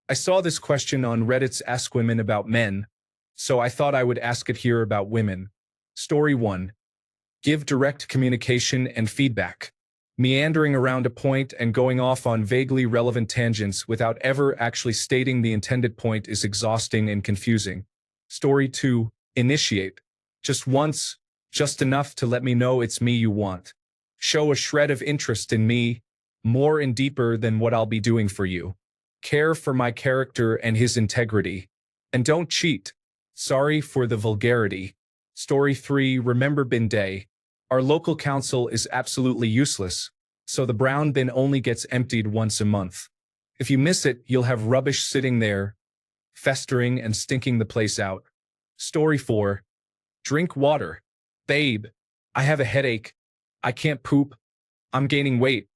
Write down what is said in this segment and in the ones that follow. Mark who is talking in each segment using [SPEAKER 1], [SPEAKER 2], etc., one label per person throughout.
[SPEAKER 1] I saw this question on Reddit's Ask Women about men, so I thought I would ask it here about women. Story 1. Give direct communication and feedback. Meandering around a point and going off on vaguely relevant tangents without ever actually stating the intended point is exhausting and confusing. Story 2. Initiate. Just once, just enough to let me know it's me you want. Show a shred of interest in me, more and deeper than what I'll be doing for you. Care for my character and his integrity. And don't cheat. Sorry for the vulgarity. Story 3. Remember bin day. Our local council is absolutely useless, so the brown bin only gets emptied once a month. If you miss it, you'll have rubbish sitting there, festering and stinking the place out. Story 4. Drink water. Babe, I have a headache. I can't poop. I'm gaining weight.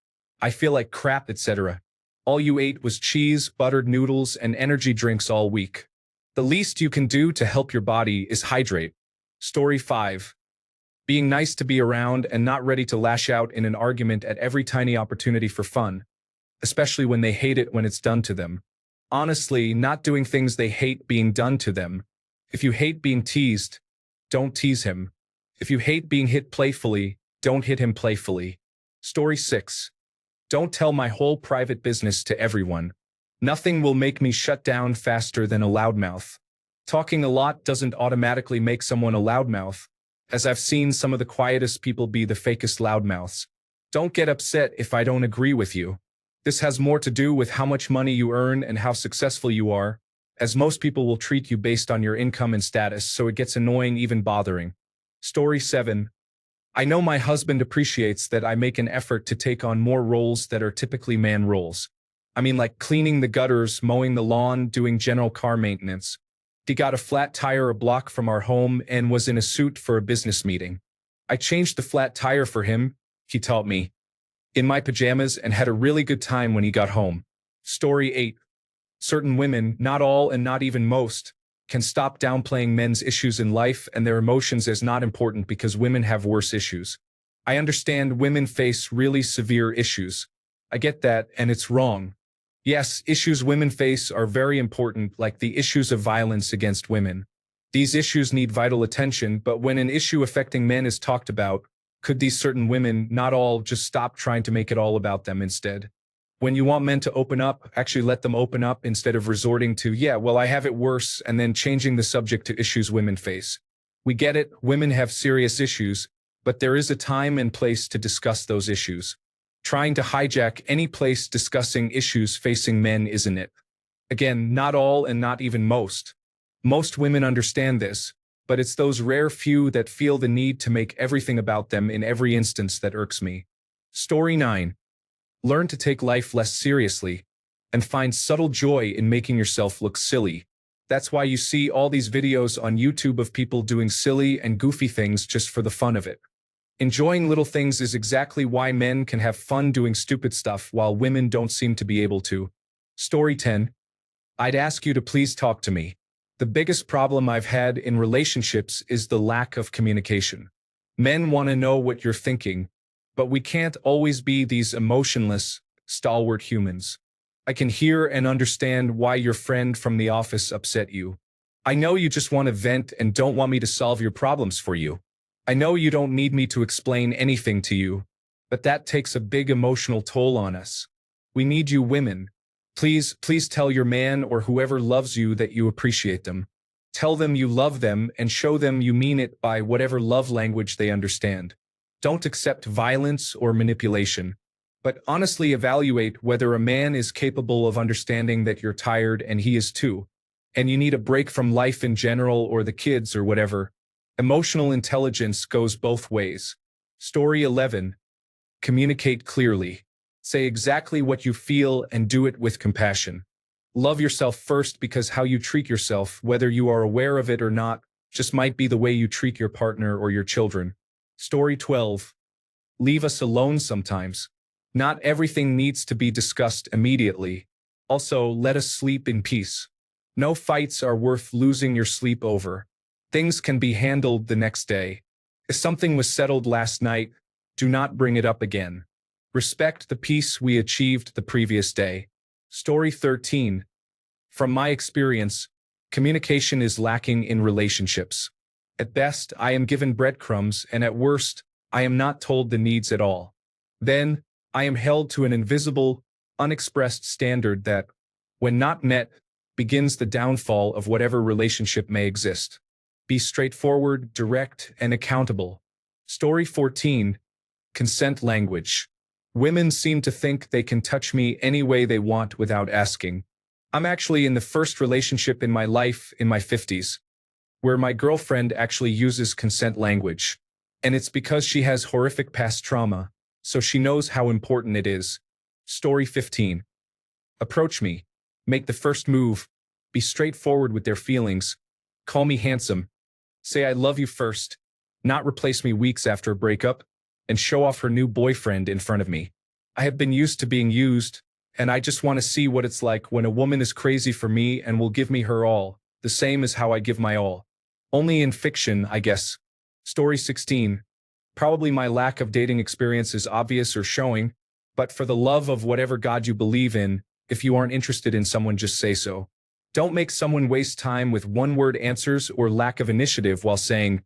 [SPEAKER 1] I feel like crap, etc. All you ate was cheese, buttered noodles, and energy drinks all week. The least you can do to help your body is hydrate. Story 5. Being nice to be around and not ready to lash out in an argument at every tiny opportunity for fun, especially when they hate it when it's done to them. Honestly, not doing things they hate being done to them. If you hate being teased, don't tease him. If you hate being hit playfully, don't hit him playfully. Story 6. Don't tell my whole private business to everyone. Nothing will make me shut down faster than a loudmouth. Talking a lot doesn't automatically make someone a loudmouth, as I've seen some of the quietest people be the fakest loudmouths. Don't get upset if I don't agree with you. This has more to do with how much money you earn and how successful you are, as most people will treat you based on your income and status, so it gets annoying even bothering. Story 7. I know my husband appreciates that I make an effort to take on more roles that are typically man roles. I mean, like cleaning the gutters, mowing the lawn, doing general car maintenance. He got a flat tire a block from our home and was in a suit for a business meeting. I changed the flat tire for him, he taught me, in my pajamas, and had a really good time when he got home. Story 8. Certain women, not all and not even most, can stop downplaying men's issues in life and their emotions as not important because women have worse issues. I understand women face really severe issues. I get that, and it's wrong. Yes, issues women face are very important, like the issues of violence against women. These issues need vital attention, but when an issue affecting men is talked about, could these certain women, not all, just stop trying to make it all about them instead? When you want men to open up, actually let them open up instead of resorting to, yeah, well, I have it worse, and then changing the subject to issues women face. We get it, women have serious issues, but there is a time and place to discuss those issues. Trying to hijack any place discussing issues facing men isn't it. Again, not all and not even most. Most women understand this, but it's those rare few that feel the need to make everything about them in every instance that irks me. Story 9. Learn to take life less seriously and find subtle joy in making yourself look silly. That's why you see all these videos on YouTube of people doing silly and goofy things just for the fun of it. Enjoying little things is exactly why men can have fun doing stupid stuff while women don't seem to be able to. Story 10. I'd ask you to please talk to me. The biggest problem I've had in relationships is the lack of communication. Men want to know what you're thinking, but we can't always be these emotionless, stalwart humans. I can hear and understand why your friend from the office upset you. I know you just want to vent and don't want me to solve your problems for you. I know you don't need me to explain anything to you, but that takes a big emotional toll on us. We need you women. Please tell your man or whoever loves you that you appreciate them. Tell them you love them and show them you mean it by whatever love language they understand. Don't accept violence or manipulation, but honestly evaluate whether a man is capable of understanding that you're tired and he is too, and you need a break from life in general or the kids or whatever. Emotional intelligence goes both ways. Story 11. Communicate clearly. Say exactly what you feel and do it with compassion. Love yourself first, because how you treat yourself, whether you are aware of it or not, just might be the way you treat your partner or your children. Story 12. Leave us alone sometimes. Not everything needs to be discussed immediately. Also, let us sleep in peace. No fights are worth losing your sleep over. Things can be handled the next day. If something was settled last night, do not bring it up again. Respect the peace we achieved the previous day. Story 13. From my experience, communication is lacking in relationships. At best, I am given breadcrumbs, and at worst, I am not told the needs at all. Then, I am held to an invisible, unexpressed standard that, when not met, begins the downfall of whatever relationship may exist. Be straightforward, direct, and accountable. Story 14. Consent language. Women seem to think they can touch me any way they want without asking. I'm actually in the first relationship in my life in my 50s, where my girlfriend actually uses consent language. And it's because she has horrific past trauma, so she knows how important it is. Story 15. Approach me. Make the first move. Be straightforward with their feelings. Call me handsome. Say I love you first, not replace me weeks after a breakup, and show off her new boyfriend in front of me. I have been used to being used, and I just want to see what it's like when a woman is crazy for me and will give me her all, the same as how I give my all. Only in fiction, I guess. Story 16. Probably my lack of dating experience is obvious or showing, but for the love of whatever God you believe in, if you aren't interested in someone, just say so. Don't make someone waste time with one-word answers or lack of initiative while saying,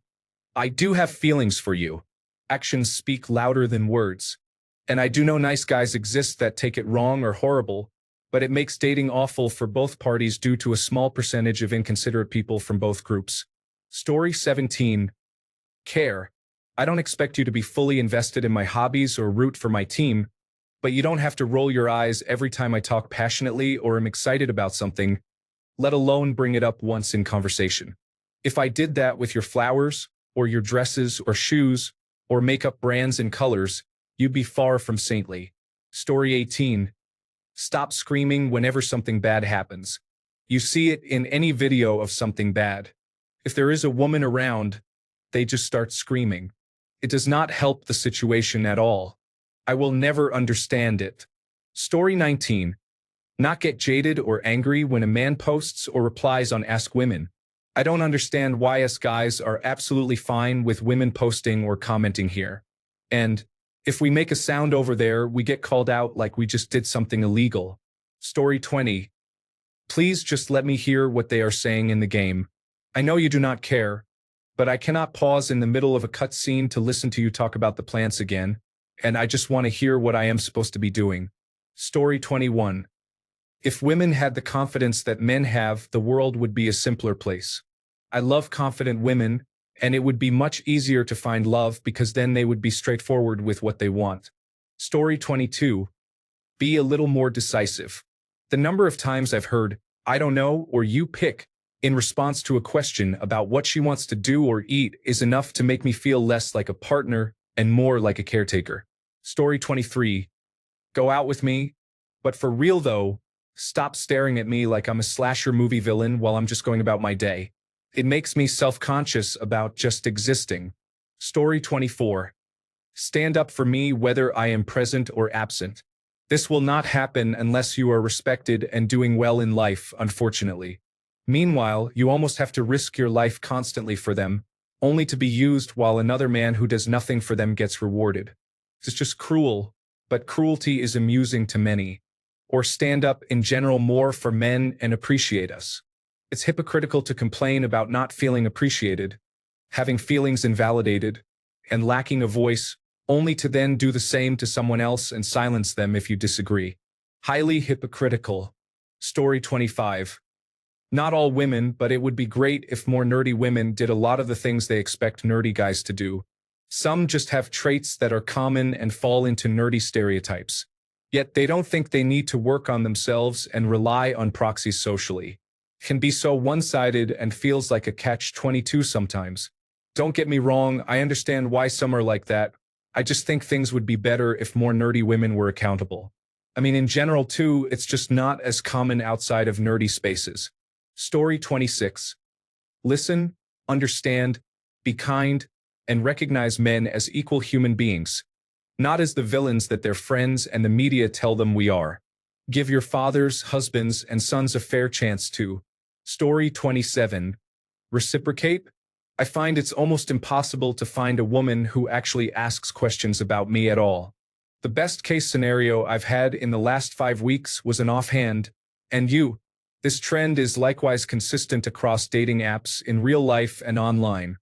[SPEAKER 1] I do have feelings for you. Actions speak louder than words. And I do know nice guys exist that take it wrong or horrible, but it makes dating awful for both parties due to a small percentage of inconsiderate people from both groups. Story 17. Care. I don't expect you to be fully invested in my hobbies or root for my team, but you don't have to roll your eyes every time I talk passionately or am excited about something, let alone bring it up once in conversation. If I did that with your flowers, or your dresses or shoes, or makeup brands and colors, you'd be far from saintly. Story 18. Stop screaming whenever something bad happens. You see it in any video of something bad. If there is a woman around, they just start screaming. It does not help the situation at all. I will never understand it. Story 19. Not get jaded or angry when a man posts or replies on Ask Women. I don't understand why us guys are absolutely fine with women posting or commenting here. And if we make a sound over there, we get called out like we just did something illegal. Story 20. Please just let me hear what they are saying in the game. I know you do not care, but I cannot pause in the middle of a cutscene to listen to you talk about the plants again, and I just want to hear what I am supposed to be doing. Story 21. If women had the confidence that men have, the world would be a simpler place. I love confident women, and it would be much easier to find love because then they would be straightforward with what they want. Story 22. Be a little more decisive. The number of times I've heard, I don't know, or you pick, in response to a question about what she wants to do or eat is enough to make me feel less like a partner and more like a caretaker. Story 23. Go out with me, but for real though, stop staring at me like I'm a slasher movie villain while I'm just going about my day. It makes me self-conscious about just existing. Story 24. Stand up for me whether I am present or absent. This will not happen unless you are respected and doing well in life, unfortunately. Meanwhile, you almost have to risk your life constantly for them, only to be used while another man who does nothing for them gets rewarded. It's just cruel, but cruelty is amusing to many. Or stand up in general more for men and appreciate us. It's hypocritical to complain about not feeling appreciated, having feelings invalidated, and lacking a voice, only to then do the same to someone else and silence them if you disagree. Highly hypocritical. Story 25. Not all women, but it would be great if more nerdy women did a lot of the things they expect nerdy guys to do. Some just have traits that are common and fall into nerdy stereotypes. Yet they don't think they need to work on themselves and rely on proxies socially. It can be so one-sided and feels like a catch-22 sometimes. Don't get me wrong, I understand why some are like that. I just think things would be better if more nerdy women were accountable. I mean, in general too, it's just not as common outside of nerdy spaces. Story 26. Listen, understand, be kind, and recognize men as equal human beings, not as the villains that their friends and the media tell them we are. Give your fathers, husbands, and sons a fair chance too. Story 27. Reciprocate? I find it's almost impossible to find a woman who actually asks questions about me at all. The best case scenario I've had in the last 5 weeks was an offhand, and you, This trend is likewise consistent across dating apps in real life and online.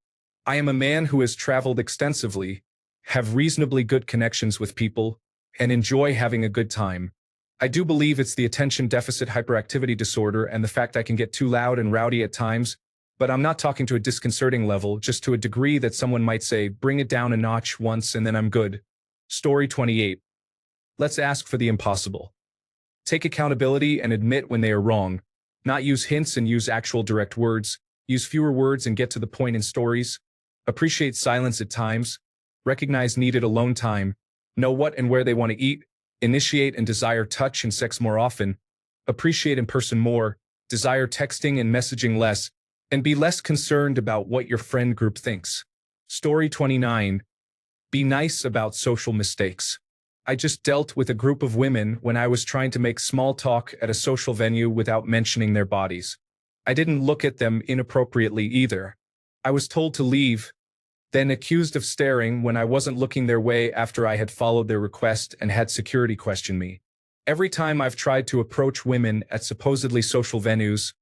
[SPEAKER 1] I am a man who has traveled extensively, have reasonably good connections with people, and enjoy having a good time. I do believe it's the attention deficit hyperactivity disorder and the fact I can get too loud and rowdy at times, but I'm not talking to a disconcerting level, just to a degree that someone might say, bring it down a notch once and then I'm good. Story 28. Let's ask for the impossible. Take accountability and admit when they are wrong. Not use hints and use actual direct words. Use fewer words and get to the point in stories. Appreciate silence at times. Recognize needed alone time. Know what and where they want to eat. Initiate and desire touch and sex more often. Appreciate in person more. Desire texting and messaging less. And be less concerned about what your friend group thinks. Story 29. Be nice about social mistakes. I just dealt with a group of women when I was trying to make small talk at a social venue without mentioning their bodies. I didn't look at them inappropriately either. I was told to leave, then accused of staring when I wasn't looking their way after I had followed their request and had security question me. Every time I've tried to approach women at supposedly social venues,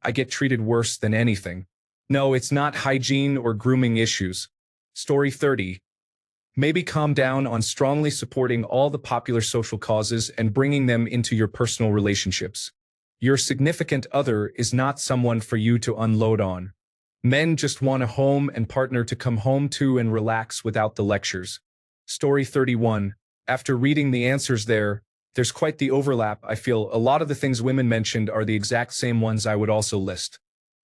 [SPEAKER 1] I get treated worse than anything. No, it's not hygiene or grooming issues. Story 30. Maybe calm down on strongly supporting all the popular social causes and bringing them into your personal relationships. Your significant other is not someone for you to unload on. Men just want a home and partner to come home to and relax without the lectures. Story 31. After reading the answers there's quite the overlap. I feel a lot of the things women mentioned are the exact same ones I would also list.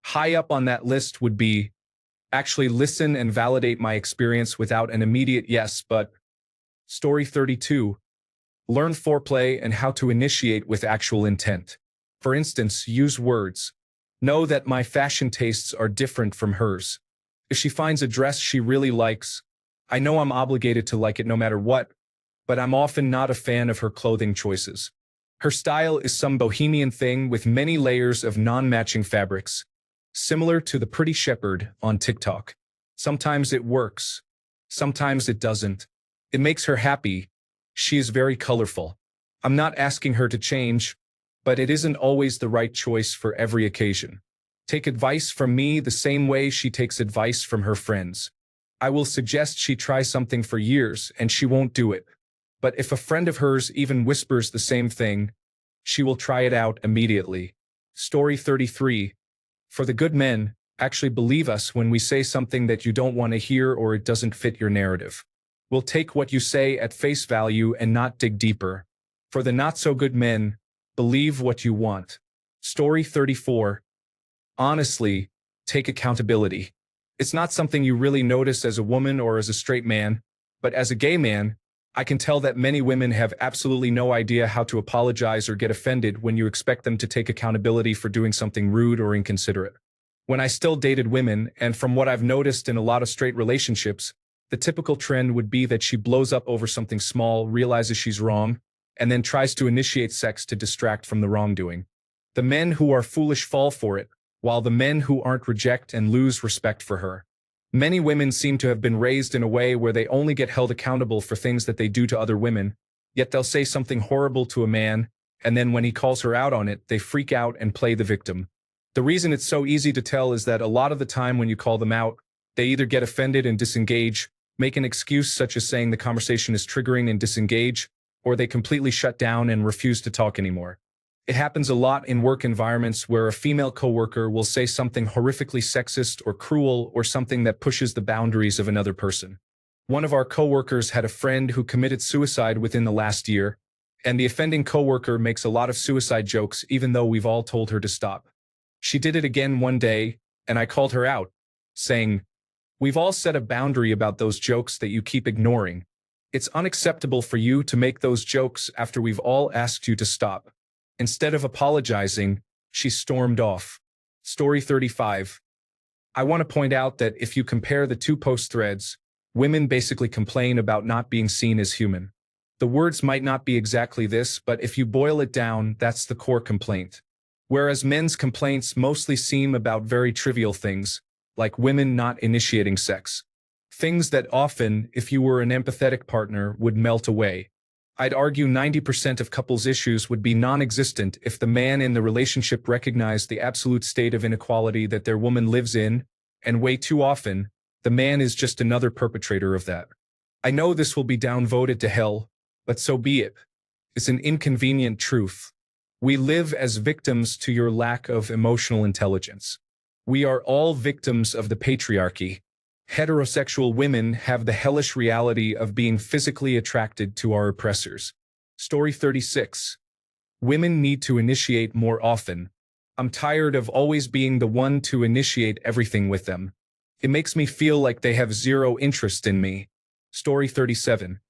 [SPEAKER 1] High up on that list would be, actually listen and validate my experience without an immediate yes, but. Story 32. Learn foreplay and how to initiate with actual intent. For instance, use words. Know that my fashion tastes are different from hers. If she finds a dress she really likes, I know I'm obligated to like it no matter what, but I'm often not a fan of her clothing choices. Her style is some bohemian thing with many layers of non-matching fabrics, similar to the Pretty Shepherd on TikTok. Sometimes it works, sometimes it doesn't. It makes her happy. She is very colorful. I'm not asking her to change, but it isn't always the right choice for every occasion. Take advice from me the same way she takes advice from her friends. I will suggest she try something for years and she won't do it. But if a friend of hers even whispers the same thing, she will try it out immediately. Story 33. For the good men, actually believe us when we say something that you don't want to hear or it doesn't fit your narrative. We'll take what you say at face value and not dig deeper. For the not-so-good men, believe what you want. Story 34. Honestly, take accountability. It's not something you really notice as a woman or as a straight man, but as a gay man, I can tell that many women have absolutely no idea how to apologize or get offended when you expect them to take accountability for doing something rude or inconsiderate. When I still dated women, and from what I've noticed in a lot of straight relationships, the typical trend would be that she blows up over something small, realizes she's wrong, and then tries to initiate sex to distract from the wrongdoing. The men who are foolish fall for it, while the men who aren't reject and lose respect for her. Many women seem to have been raised in a way where they only get held accountable for things that they do to other women, yet they'll say something horrible to a man, and then when he calls her out on it, they freak out and play the victim. The reason it's so easy to tell is that a lot of the time when you call them out, they either get offended and disengage, make an excuse such as saying the conversation is triggering and disengage, or they completely shut down and refuse to talk anymore. It happens a lot in work environments where a female coworker will say something horrifically sexist or cruel or something that pushes the boundaries of another person. One of our coworkers had a friend who committed suicide within the last year, and the offending coworker makes a lot of suicide jokes even though we've all told her to stop. She did it again one day, and I called her out, saying, "We've all set a boundary about those jokes that you keep ignoring. It's unacceptable for you to make those jokes after we've all asked you to stop." Instead of apologizing, she stormed off. Story 35. I want to point out that if you compare the two post threads, women basically complain about not being seen as human. The words might not be exactly this, but if you boil it down, that's the core complaint. Whereas men's complaints mostly seem about very trivial things, like women not initiating sex. Things that often, if you were an empathetic partner, would melt away. I'd argue 90% of couples' issues would be non-existent if the man in the relationship recognized the absolute state of inequality that their woman lives in, and way too often, the man is just another perpetrator of that. I know this will be downvoted to hell, but so be it. It's an inconvenient truth. We live as victims to your lack of emotional intelligence. We are all victims of the patriarchy. Heterosexual women have the hellish reality of being physically attracted to our oppressors. Story 36. Women need to initiate more often. I'm tired of always being the one to initiate everything with them. It makes me feel like they have zero interest in me. Story 37.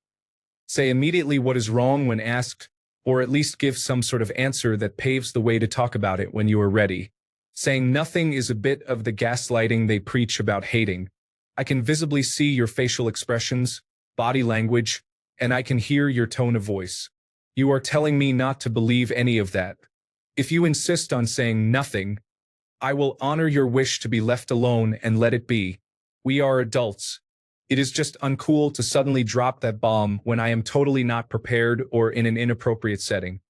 [SPEAKER 1] Say immediately what is wrong when asked, or at least give some sort of answer that paves the way to talk about it when you are ready. Saying nothing is a bit of the gaslighting they preach about hating. I can visibly see your facial expressions, body language, and I can hear your tone of voice. You are telling me not to believe any of that. If you insist on saying nothing, I will honor your wish to be left alone and let it be. We are adults. It is just uncool to suddenly drop that bomb when I am totally not prepared or in an inappropriate setting.